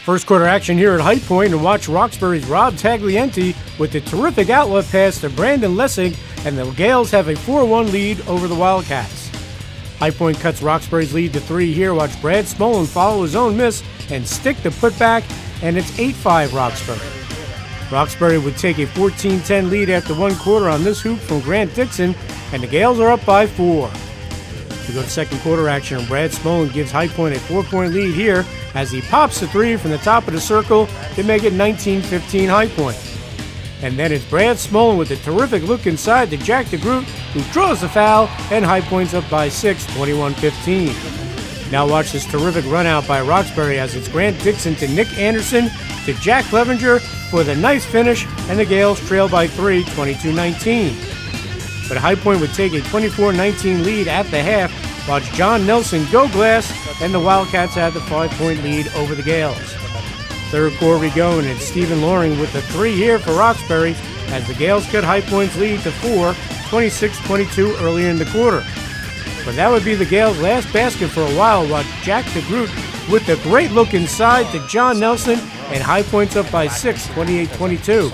First quarter action here at High Point, and watch Roxbury's Rob Taglienti with a terrific outlet pass to Brandon Lessing, and the Gales have a 4-1 lead over the Wildcats. High Point cuts Roxbury's lead to 3 here. Watch Brad Smolin follow his own miss and stick the putback, and it's 8-5 Roxbury. Roxbury would take a 14-10 lead after 1 quarter on this hoop from Grant Dixon, and the Gales are up by 4. We go to second quarter action, and Brad Smolin gives High Point a 4-point lead here as he pops the 3 from the top of the circle to make it 19-15 High Point. And then it's Brad Smolin with a terrific look inside to Jack DeGroot, who draws the foul, and High Point's up by 6, 21-15. Now watch this terrific run out by Roxbury as it's Grant Dixon to Nick Anderson to Jack Clevenger for the nice finish, and the Gales trail by 3, 22-19. But High Point would take a 24-19 lead at the half. Watch John Nelson go glass, and the Wildcats have the 5-point lead over the Gales. Third quarter we go, and it's Stephen Loring with the 3 here for Roxbury as the Gales cut High Point's lead to 4, 26-22 earlier in the quarter. But that would be the Gales' last basket for a while. Watch Jack DeGroot with the great look inside to John Nelson, and High Point's up by 6, 28-22.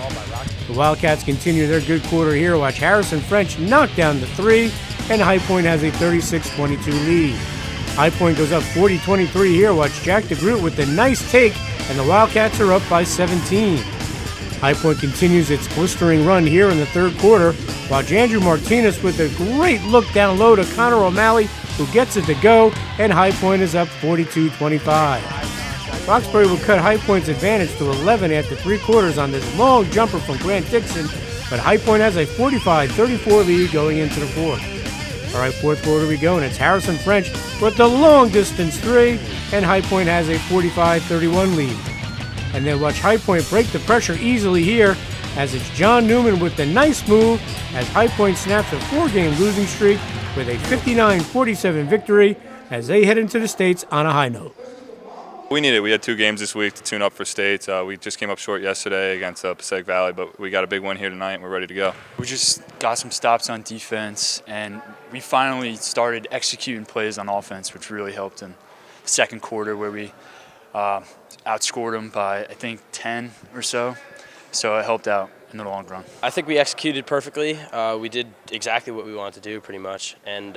The Wildcats continue their good quarter here. Watch Harrison French knock down the 3, and High Point has a 36-22 lead. High Point goes up 40-23 here. Watch Jack DeGroot with the nice take, and the Wildcats are up by 17. High Point continues its blistering run here in the third quarter. Watch Andrew Martinez with a great look down low to Connor O'Malley, who gets it to go, and High Point is up 42-25. Roxbury will cut High Point's advantage to 11 after 3 quarters on this long jumper from Grant Dixon, but High Point has a 45-34 lead going into the fourth. All right, fourth quarter we go, and it's Harrison French with the long-distance 3, and High Point has a 45-31 lead. And then watch High Point break the pressure easily here as it's John Newman with the nice move as High Point snaps a 4-game losing streak with a 59-47 victory as they head into the States on a high note. We need it. We had 2 games this week to tune up for states. We just came up short yesterday against Passaic Valley, but we got a big win here tonight, and we're ready to go. We just got some stops on defense, and we finally started executing plays on offense, which really helped in the second quarter where we outscored them by, I think, 10 or so. So it helped out in the long run. I think we executed perfectly. We did exactly what we wanted to do pretty much, and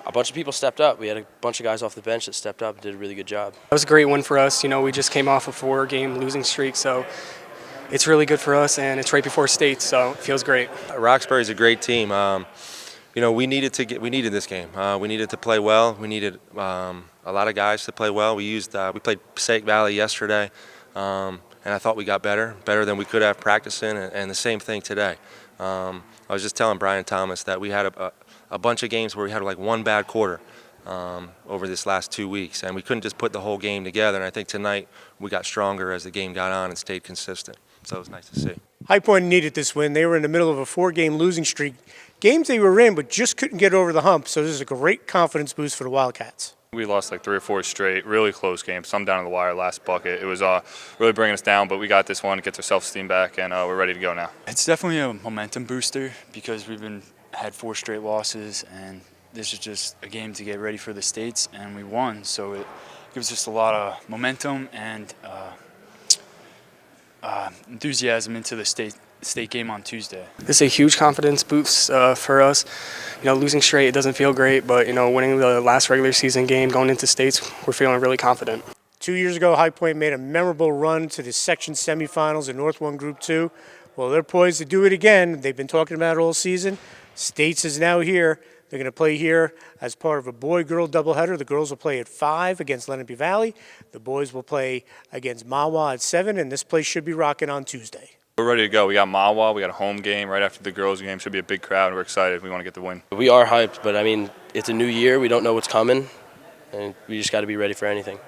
a bunch of people stepped up. We had a bunch of guys off the bench that stepped up and did a really good job. It was a great win for us. You know, we just came off a 4-game losing streak, so it's really good for us, and it's right before state, so it feels great. Roxbury's a great team. You know, we needed this game. We needed to play well. We needed a lot of guys to play well. We played Passaic Valley yesterday, and I thought we got better than we could have practicing, and the same thing today. I was just telling Brian Thomas that we had a bunch of games where we had like 1 bad quarter over this last 2 weeks, and we couldn't just put the whole game together. And I think tonight we got stronger as the game got on and stayed consistent. So it was nice to see. High Point needed this win. They were in the middle of a 4-game losing streak. Games they were in, but just couldn't get over the hump. So this is a great confidence boost for the Wildcats. We lost like 3 or 4 straight, really close games, some down to the wire, last bucket. It was really bringing us down, but we got this one, gets our self-esteem back, and we're ready to go now. It's definitely a momentum booster because we've had 4 straight losses, and this is just a game to get ready for the States, and we won. So it gives us a lot of momentum and enthusiasm into the state game on Tuesday. This is a huge confidence boost for us. You know, losing straight, it doesn't feel great, but, you know, winning the last regular season game, going into states, we're feeling really confident. 2 years ago, High Point made a memorable run to the section semifinals in North 1 Group 2. Well, they're poised to do it again. They've been talking about it all season. States is now here. They're going to play here as part of a boy-girl doubleheader. The girls will play at 5 against Lenape Valley. The boys will play against Mahwah at 7, and this place should be rocking on Tuesday. We're ready to go. We got Mahwah. We got a home game right after the girls' game. Should be a big crowd. We're excited. We want to get the win. We are hyped, but I mean, it's a new year. We don't know what's coming, and we just got to be ready for anything.